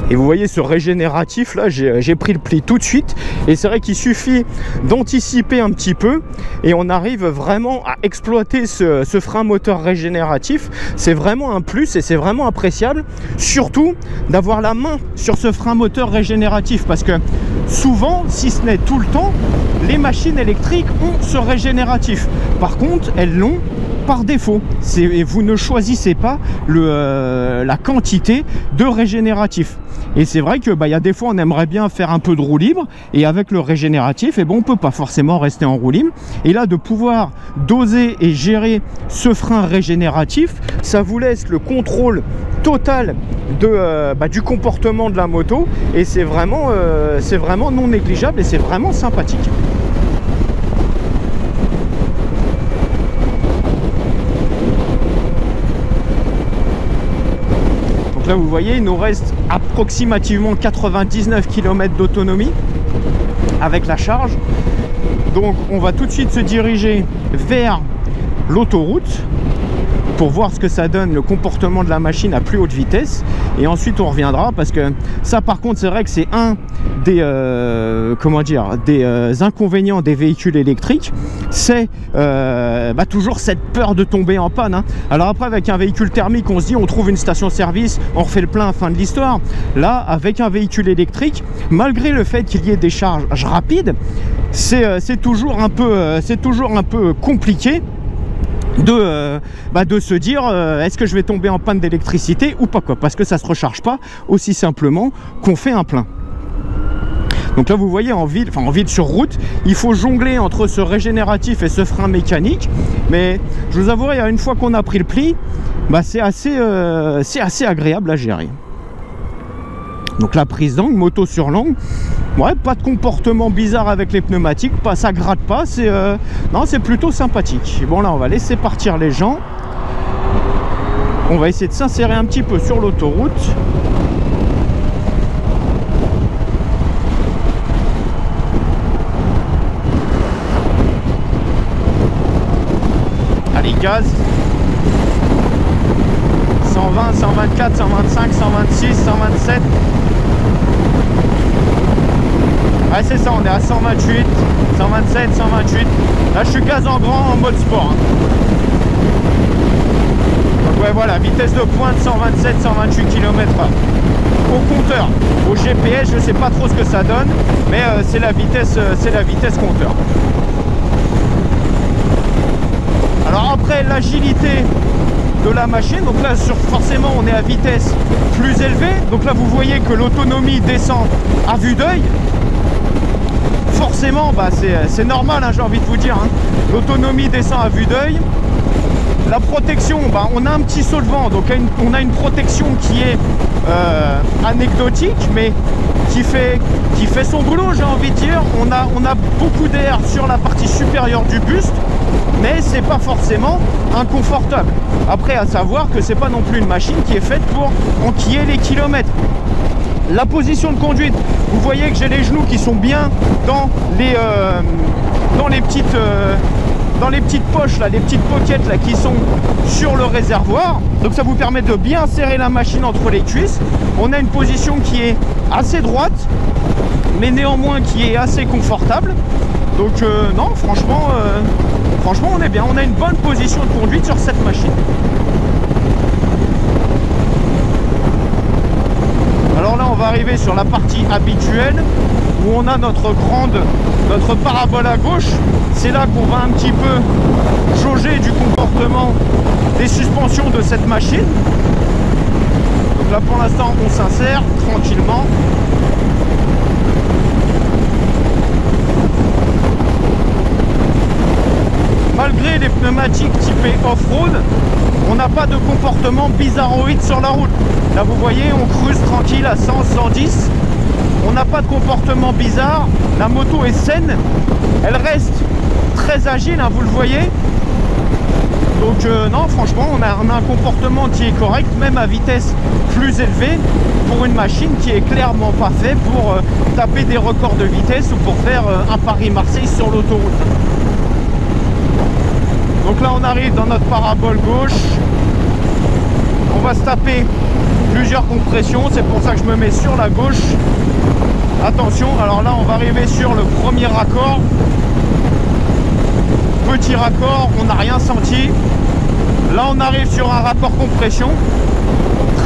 Et vous voyez ce régénératif là, j'ai pris le pli tout de suite. Et c'est vrai qu'il suffit d'anticiper un petit peu et on arrive vraiment à exploiter ce frein moteur régénératif. C'est vraiment un plus et c'est vraiment appréciable. Surtout d'avoir la main sur ce frein moteur régénératif, parce que souvent, si ce n'est tout le temps, les machines électriques ont ce régénératif. Par contre, elles l'ont par défaut. Et vous ne choisissez pas la quantité de régénératif. Et c'est vrai que y a des fois on aimerait bien faire un peu de roue libre, et avec le régénératif, on peut pas forcément rester en roue libre. Et là, de pouvoir doser et gérer ce frein régénératif, ça vous laisse le contrôle total du comportement de la moto, et c'est vraiment non négligeable et c'est vraiment sympathique. Là vous voyez, il nous reste approximativement 99 km d'autonomie avec la charge. Donc on va tout de suite se diriger vers l'autoroute pour voir ce que ça donne, le comportement de la machine à plus haute vitesse. Et ensuite on reviendra, parce que ça par contre c'est vrai que c'est un des inconvénients des véhicules électriques, c'est toujours cette peur de tomber en panne, hein. Alors après, avec un véhicule thermique, on se dit on trouve une station service, on refait le plein, fin de l'histoire. Là, avec un véhicule électrique, malgré le fait qu'il y ait des charges rapides, c'est toujours un peu compliqué de se dire est-ce que je vais tomber en panne d'électricité ou pas, quoi, parce que ça se recharge pas aussi simplement qu'on fait un plein. Donc là vous voyez, en ville sur route, il faut jongler entre ce régénératif et ce frein mécanique, mais je vous avouerai, une fois qu'on a pris le pli, c'est assez agréable à gérer. Donc la prise d'angle, moto sur l'angle, ouais, pas de comportement bizarre avec les pneumatiques, ça gratte pas, c'est plutôt sympathique. Bon, là on va laisser partir les gens, on va essayer de s'insérer un petit peu sur l'autoroute. Allez, gaz. 120, 124, 125, 126, 127. Ouais, c'est ça, on est à 128, 127, 128. Là, je suis gaz en grand en mode sport, hein. Donc ouais, voilà, vitesse de pointe 127, 128 km/h. Au compteur, au GPS, je sais pas trop ce que ça donne, mais c'est la vitesse compteur. Alors après, l'agilité de la machine, donc là forcément on est à vitesse plus élevée, donc là vous voyez que l'autonomie descend à vue d'œil. Forcément bah, c'est normal, hein, j'ai envie de vous dire, hein. L'autonomie descend à vue d'œil. La protection, bah, on a un petit saut de vent, donc on a une protection qui est anecdotique, mais qui fait son boulot, j'ai envie de dire. On a beaucoup d'air sur la partie supérieure du buste, mais c'est pas forcément inconfortable. Après, à savoir que c'est pas non plus une machine qui est faite pour enquiller les kilomètres. La position de conduite, vous voyez que j'ai les genoux qui sont bien dans les petites poches là, les petites pockets là qui sont sur le réservoir. Donc ça vous permet de bien serrer la machine entre les cuisses. On a une position qui est assez droite, mais néanmoins qui est assez confortable. Donc non, franchement on est bien. On a une bonne position de conduite sur cette machine. Alors là, on va arriver sur la partie habituelle où on a notre parabole à gauche. C'est là qu'on va un petit peu jauger du comportement des suspensions de cette machine. Donc là, pour l'instant, on s'insère tranquillement. Malgré les pneumatiques typées off-road, on n'a pas de comportement bizarroïde sur la route. Là, vous voyez, on cruise tranquille à 100, 110. On n'a pas de comportement bizarre. La moto est saine. Elle reste très agile, hein, vous le voyez. Donc non, franchement, on a un comportement qui est correct, même à vitesse plus élevée, pour une machine qui est clairement pas faite pour taper des records de vitesse ou pour faire un Paris-Marseille sur l'autoroute. Donc là, on arrive dans notre parabole gauche. On va se taper plusieurs compressions. C'est pour ça que je me mets sur la gauche. Attention, alors là, on va arriver sur le premier raccord. Petit raccord, on n'a rien senti. Là, on arrive sur un raccord compression.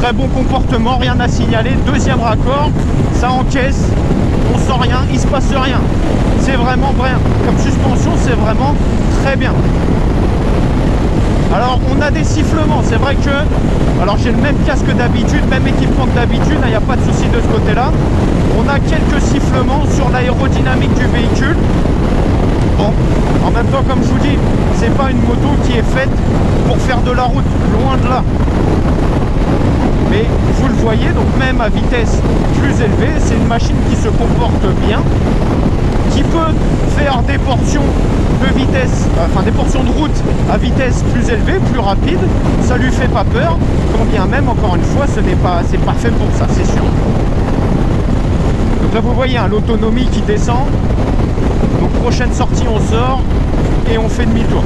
Très bon comportement, rien à signaler. Deuxième raccord, ça encaisse. On sent rien, il se passe rien. C'est vraiment bien. Comme suspension, c'est vraiment très bien. Alors on a des sifflements, c'est vrai que, alors j'ai le même casque d'habitude, même équipement que d'habitude, il n'y a pas de souci de ce côté-là. On a quelques sifflements sur l'aérodynamique du véhicule. Bon, en même temps, comme je vous dis, c'est pas une moto qui est faite pour faire de la route, loin de là. Mais vous le voyez, donc même à vitesse plus élevée, c'est une machine qui se comporte bien, qui peut faire des portions de vitesse, enfin des portions de route à vitesse plus élevée, plus rapide. Ça lui fait pas peur, quand bien même, encore une fois, c'est pas fait pour ça, c'est sûr. Donc là vous voyez hein, l'autonomie qui descend. Donc prochaine sortie, on sort et on fait demi-tour.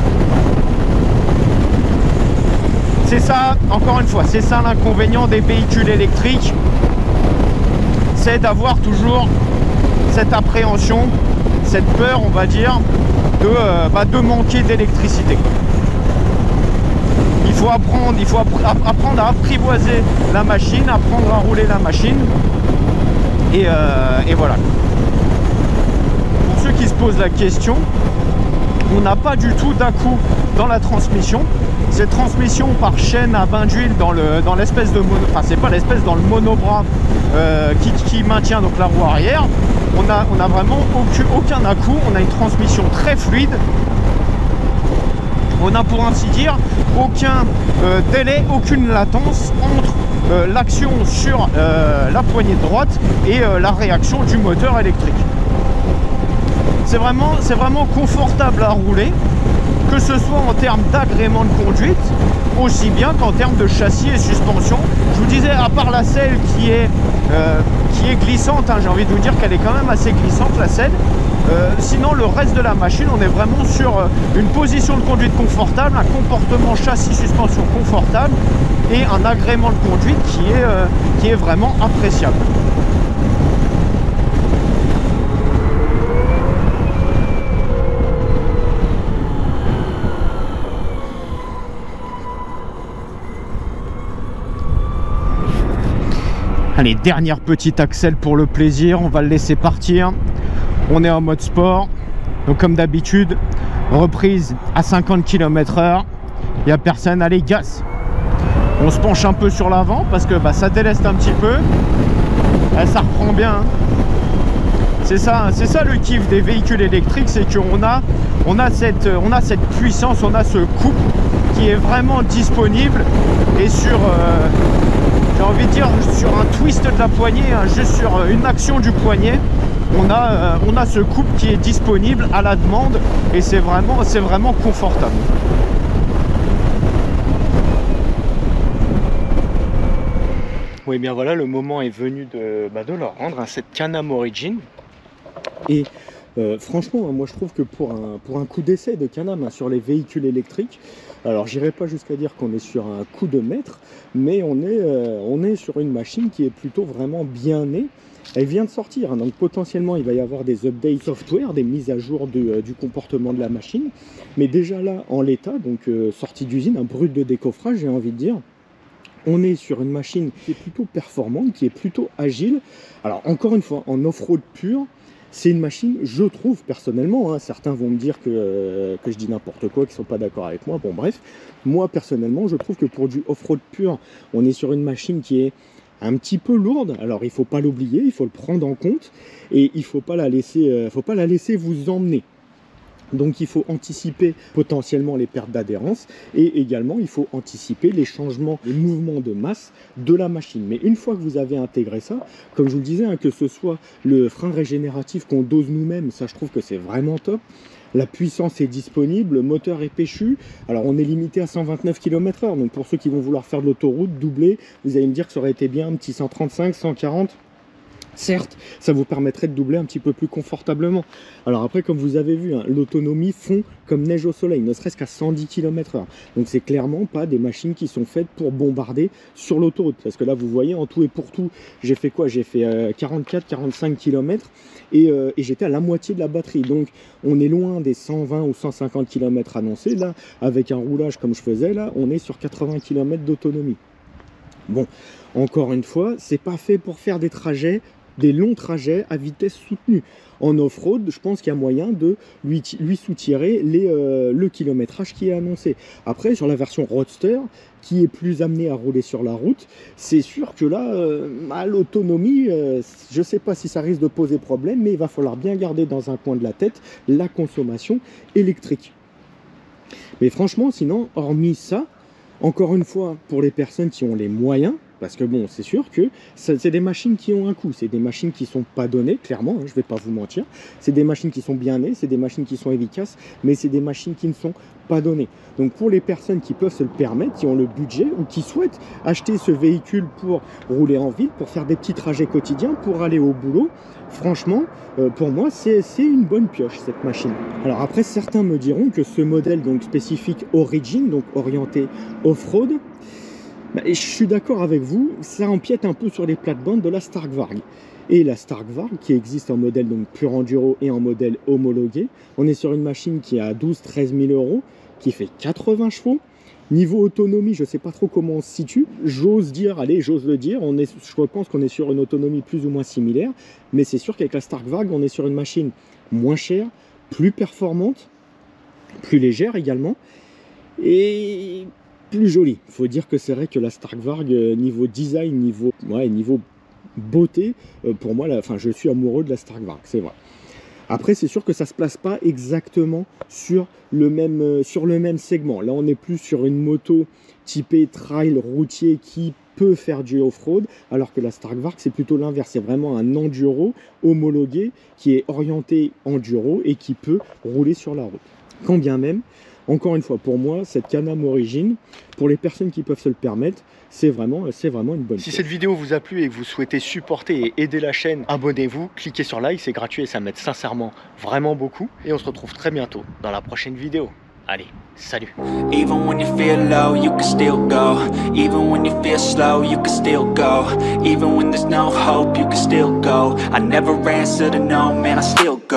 C'est ça, encore une fois, c'est ça l'inconvénient des véhicules électriques, c'est d'avoir toujours cette appréhension, cette peur, on va dire, de manquer d'électricité. Il faut apprendre à apprivoiser la machine, apprendre à rouler la machine, et voilà. Pour ceux qui se posent la question, on n'a pas du tout d'à-coup dans la transmission. Cette transmission par chaîne à bain d'huile dans l'espèce de mono, enfin c'est pas l'espèce, dans le monobras qui maintient donc la roue arrière. On a vraiment aucun à-coup. On a une transmission très fluide. On a pour ainsi dire aucun délai, aucune latence entre l'action sur la poignée de droite et la réaction du moteur électrique. C'est vraiment confortable à rouler, que ce soit en termes d'agrément de conduite, aussi bien qu'en termes de châssis et suspension. Je vous disais, à part la selle qui est glissante, hein, j'ai envie de vous dire qu'elle est quand même assez glissante, la selle. Sinon, le reste de la machine, on est vraiment sur une position de conduite confortable, un comportement châssis-suspension confortable et un agrément de conduite qui est vraiment appréciable. Allez, dernière petite accel pour le plaisir, on va le laisser partir. On est en mode sport, donc comme d'habitude, reprise à 50 km/h. Il n'y a personne, allez, gaz. On se penche un peu sur l'avant parce que ça déleste un petit peu. Ça reprend bien. Hein. C'est ça le kiff des véhicules électriques, c'est qu'on a cette puissance, on a ce couple qui est vraiment disponible. Et sur, j'ai envie de dire, sur un twist de la poignée, hein, juste sur une action du poignet, on a ce couple qui est disponible à la demande et c'est vraiment confortable. Oui, bien voilà, le moment est venu de leur rendre hein, cette Can-Am Origin. Et franchement, moi je trouve que pour un coup d'essai de Can-Am hein, sur les véhicules électriques, alors j'irai pas jusqu'à dire qu'on est sur un coup de maître, mais on est sur une machine qui est plutôt vraiment bien née. Elle vient de sortir, hein, donc potentiellement il va y avoir des updates software, des mises à jour du comportement de la machine. Mais déjà là, en l'état, donc sortie d'usine, un brut de décoffrage, j'ai envie de dire. On est sur une machine qui est plutôt performante, qui est plutôt agile. Alors encore une fois, en off-road pur, c'est une machine, je trouve personnellement, hein, certains vont me dire que je dis n'importe quoi, qu'ils ne sont pas d'accord avec moi, bon bref, moi personnellement, je trouve que pour du off-road pur, on est sur une machine qui est un petit peu lourde. Alors il ne faut pas l'oublier, il faut le prendre en compte, et il ne faut pas la laisser vous emmener. Donc il faut anticiper potentiellement les pertes d'adhérence et également il faut anticiper les changements, les mouvements de masse de la machine. Mais une fois que vous avez intégré ça, comme je vous le disais, hein, que ce soit le frein régénératif qu'on dose nous-mêmes, ça je trouve que c'est vraiment top. La puissance est disponible, le moteur est péchu. Alors on est limité à 129 km/h, donc pour ceux qui vont vouloir faire de l'autoroute, doubler, vous allez me dire que ça aurait été bien un petit 135, 140. Certes, ça vous permettrait de doubler un petit peu plus confortablement. Alors après, comme vous avez vu, hein, l'autonomie fond comme neige au soleil, ne serait-ce qu'à 110 km/h. Donc c'est clairement pas des machines qui sont faites pour bombarder sur l'autoroute. Parce que là, vous voyez, en tout et pour tout, j'ai fait quoi? J'ai fait 44-45 km et j'étais à la moitié de la batterie. Donc on est loin des 120 ou 150 km annoncés. Là, avec un roulage comme je faisais, là, on est sur 80 km d'autonomie. Bon, encore une fois, c'est pas fait pour faire des longs trajets à vitesse soutenue. En off-road, je pense qu'il y a moyen de lui soutirer le kilométrage qui est annoncé. Après, sur la version Roadster, qui est plus amenée à rouler sur la route, c'est sûr que là, à l'autonomie, je ne sais pas si ça risque de poser problème, mais il va falloir bien garder dans un coin de la tête la consommation électrique. Mais franchement, sinon, hormis ça, encore une fois, pour les personnes qui ont les moyens, parce que bon, c'est sûr que c'est des machines qui ont un coût, c'est des machines qui ne sont pas données, clairement, hein, je ne vais pas vous mentir. C'est des machines qui sont bien nées, c'est des machines qui sont efficaces, mais c'est des machines qui ne sont pas données. Donc pour les personnes qui peuvent se le permettre, qui ont le budget ou qui souhaitent acheter ce véhicule pour rouler en ville, pour faire des petits trajets quotidiens, pour aller au boulot, franchement, pour moi, c'est une bonne pioche, cette machine. Alors après, certains me diront que ce modèle donc spécifique Origin, donc orienté off-road, je suis d'accord avec vous, ça empiète un peu sur les plates-bandes de la Stark Varg. Et la Stark Varg, qui existe en modèle donc pur enduro et en modèle homologué, on est sur une machine qui a 12-13 000 euros, qui fait 80 chevaux. Niveau autonomie, je ne sais pas trop comment on se situe. J'ose le dire, je pense qu'on est sur une autonomie plus ou moins similaire. Mais c'est sûr qu'avec la Stark Varg, on est sur une machine moins chère, plus performante, plus légère également. Et plus jolie. Il faut dire que c'est vrai que la Stark Varg, niveau design, niveau beauté, pour moi, je suis amoureux de la Stark Varg, c'est vrai. Après, c'est sûr que ça ne se place pas exactement sur le même segment. Là, on est plus sur une moto typée trail routier qui peut faire du off-road, alors que la Stark Varg, c'est plutôt l'inverse. C'est vraiment un enduro homologué qui est orienté enduro et qui peut rouler sur la route. Quand bien même, encore une fois, pour moi, cette Can-Am Origin, pour les personnes qui peuvent se le permettre, c'est vraiment une bonne chose. Si cette vidéo vous a plu et que vous souhaitez supporter et aider la chaîne, abonnez-vous, cliquez sur like, c'est gratuit et ça m'aide sincèrement vraiment beaucoup. Et on se retrouve très bientôt dans la prochaine vidéo. Allez, salut. Even when you feel low, you can still go. Even when you feel slow, you can still go. Even when there's no hope, you can still go. I never answer to no, man, I still go.